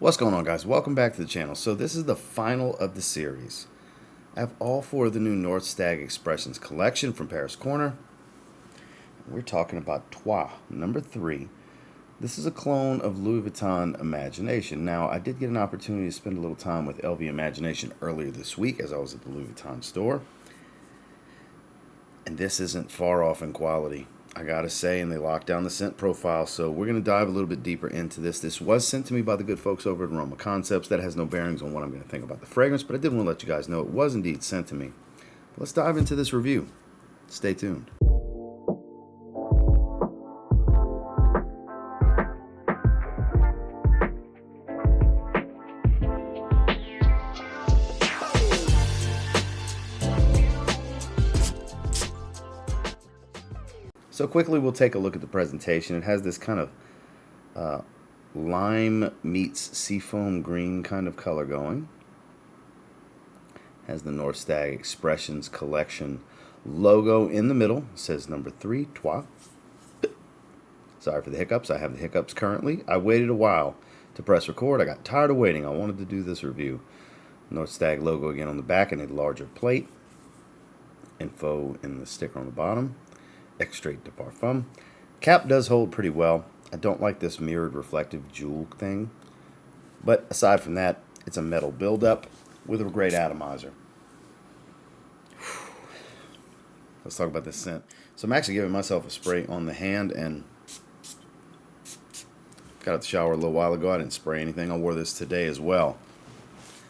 What's going on, guys? Welcome back to the channel. So this is the final of the series. I have all four of the new North Stag Expressions collection from Paris Corner. We're talking about Trois, number 3. This is a clone of Louis Vuitton Imagination. Now, I did get an opportunity to spend a little time with LV Imagination earlier this week as I was at the Louis Vuitton store. And this isn't far off in quality, I gotta say, and they locked down the scent profile, so we're gonna dive a little bit deeper into this. This was sent to me by the good folks over at Aroma Concepts. That has no bearings on what I'm gonna think about the fragrance, but I did want to let you guys know it was indeed sent to me. Let's dive into this review. Stay tuned. So quickly, we'll take a look at the presentation. It has this kind of lime meets seafoam green kind of color going. Has the North Stag Expressions collection logo in the middle. It says number 3, Trois. Sorry for the hiccups. I have the hiccups currently. I waited a while to press record. I got tired of waiting. I wanted to do this review. North Stag logo again on the back and a larger plate. Info in the sticker on the bottom. Extrait de Parfum. Cap does hold pretty well. I don't like this mirrored reflective jewel thing, but aside from that, it's a metal buildup with a great atomizer. Let's talk about this scent. So I'm actually giving myself a spray on the hand, and got out the shower a little while ago. I didn't spray anything. I wore this today as well.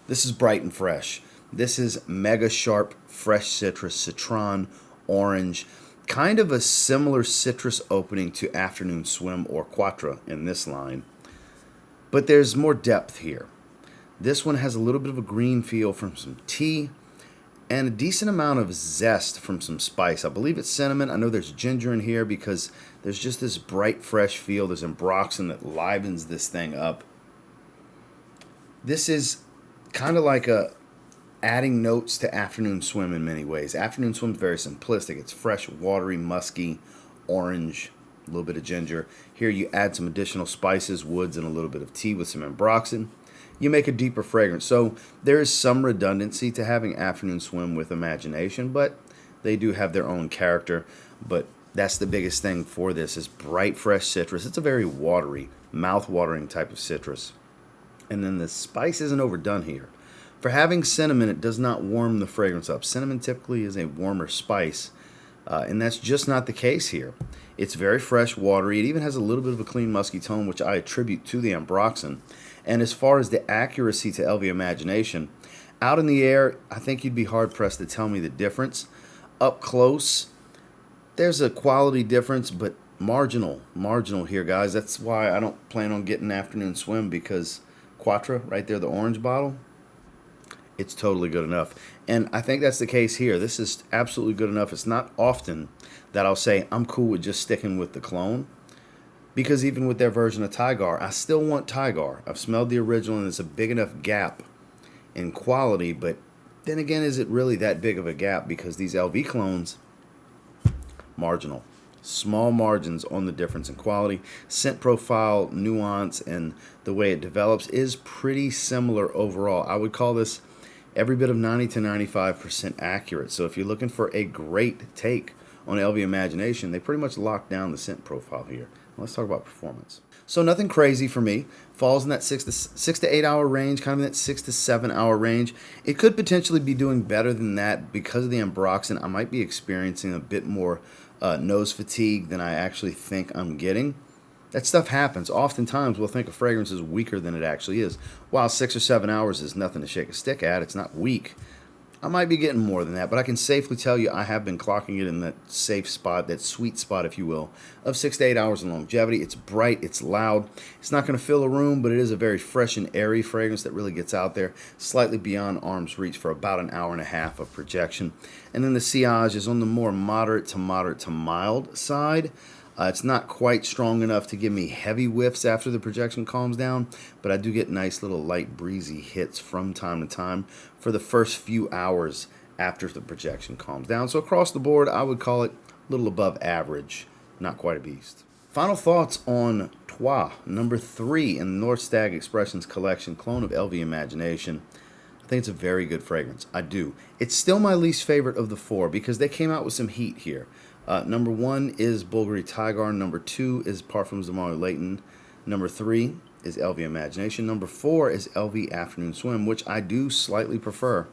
This is bright and fresh. This is mega sharp, fresh citrus, citron, orange. Kind of a similar citrus opening to Afternoon Swim or Quatre in this line. But there's more depth here. This one has a little bit of a green feel from some tea and a decent amount of zest from some spice. I believe it's cinnamon. I know there's ginger in here because there's just this bright, fresh feel. There's ambroxan that livens this thing up. This is kind of like adding notes to Afternoon Swim in many ways. Afternoon Swim is very simplistic. It's fresh, watery, musky, orange, a little bit of ginger. Here you add some additional spices, woods, and a little bit of tea with some ambroxan. You make a deeper fragrance. So there is some redundancy to having Afternoon Swim with Imagination, but they do have their own character. But that's the biggest thing for this is bright, fresh citrus. It's a very watery, mouth-watering type of citrus. And then the spice isn't overdone here. For having cinnamon, it does not warm the fragrance up. Cinnamon typically is a warmer spice, and that's just not the case here. It's very fresh, watery. It even has a little bit of a clean, musky tone, which I attribute to the ambroxan. And as far as the accuracy to LV Imagination, out in the air, I think you'd be hard-pressed to tell me the difference. Up close, there's a quality difference, but marginal here, guys. That's why I don't plan on getting Afternoon Swim, because Quatre, right there, the orange bottle, it's totally good enough. And I think that's the case here. This is absolutely good enough. It's not often that I'll say I'm cool with just sticking with the clone, because even with their version of Tigar, I still want Tigar. I've smelled the original, and it's a big enough gap in quality, but then again, is it really that big of a gap? Because these LV clones, marginal. Small margins on the difference in quality. Scent profile, nuance, and the way it develops is pretty similar overall. I would call this every bit of 90 to 95% accurate. So if you're looking for a great take on LV Imagination, they pretty much locked down the scent profile here. Let's talk about performance. So nothing crazy for me. Falls in that 6 to 8 hour range, kind of in that 6 to 7 hour range. It could potentially be doing better than that because of the ambroxan. I might be experiencing a bit more nose fatigue than I actually think I'm getting. That stuff happens. Oftentimes, we'll think a fragrance is weaker than it actually is. While 6 or 7 hours is nothing to shake a stick at, it's not weak. I might be getting more than that, but I can safely tell you I have been clocking it in that safe spot, that sweet spot, if you will, of 6 to 8 hours in longevity. It's bright, it's loud. It's not going to fill a room, but it is a very fresh and airy fragrance that really gets out there, slightly beyond arm's reach for about an hour and a half of projection. And then the sillage is on the more moderate to mild side. It's not quite strong enough to give me heavy whiffs after the projection calms down, but I do get nice little light breezy hits from time to time for the first few hours after the projection calms down. So across the board, I would call it a little above average, not quite a beast. Final thoughts on Trois, number 3 in the North Stag Expressions collection, clone of LV Imagination. I think it's a very good fragrance. I do. It's still my least favorite of the 4 because they came out with some heat here. Number 1 is Bulgari Tigar. Number 2 is Parfums de Mario Layton. Number 3 is LV Imagination. Number 4 is LV Afternoon Swim, which I do slightly prefer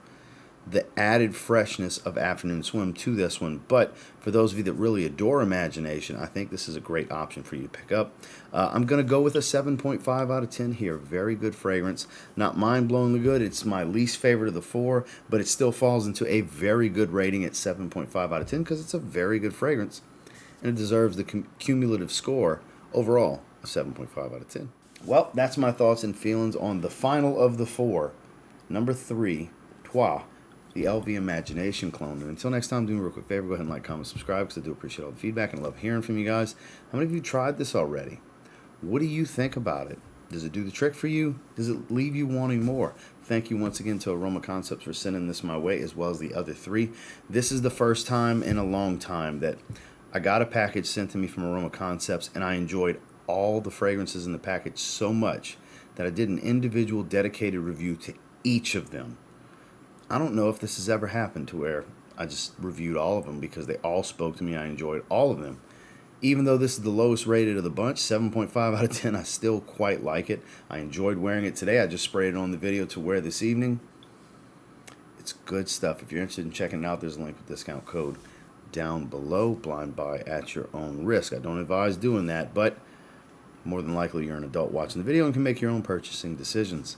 the added freshness of Afternoon Swim to this one. But for those of you that really adore Imagination, I think this is a great option for you to pick up. I'm going to go with a 7.5 out of 10 here. Very good fragrance. Not mind-blowingly good. It's my least favorite of the 4, but it still falls into a very good rating at 7.5 out of 10 because it's a very good fragrance. And it deserves the cumulative score overall of 7.5 out of 10. Well, that's my thoughts and feelings on the final of the 4. Number 3, Trois, the LV Imagination clone. And until next time, do me a real quick favor, go ahead and like, comment, subscribe, because I do appreciate all the feedback and I love hearing from you guys. How many of you tried this already? What do you think about it? Does it do the trick for you? Does it leave you wanting more? Thank you once again to Aroma Concepts for sending this my way, as well as the other 3. This is the first time in a long time that I got a package sent to me from Aroma Concepts, and I enjoyed all the fragrances in the package so much that I did an individual dedicated review to each of them. I don't know if this has ever happened to where I just reviewed all of them because they all spoke to me. I enjoyed all of them. Even though this is the lowest rated of the bunch, 7.5 out of 10, I still quite like it. I enjoyed wearing it today. I just sprayed it on the video to wear this evening. It's good stuff. If you're interested in checking it out, there's a link with discount code down below. Blind buy at your own risk. I don't advise doing that, but more than likely you're an adult watching the video and can make your own purchasing decisions.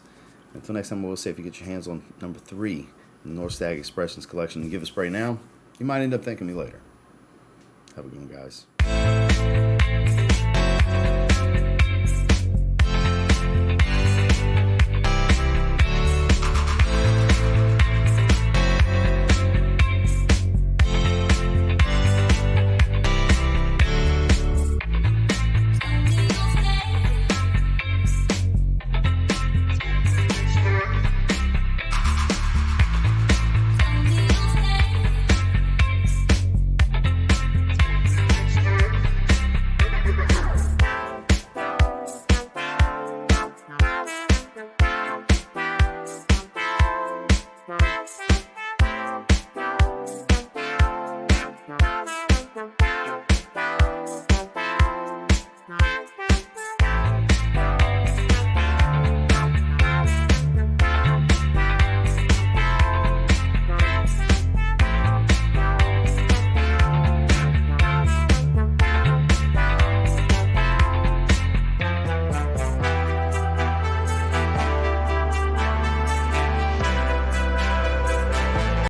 Until next time, I will say if you get your hands on number 3 in the North Stag Expressions collection and give a spray now, you might end up thanking me later. Have a good one, guys.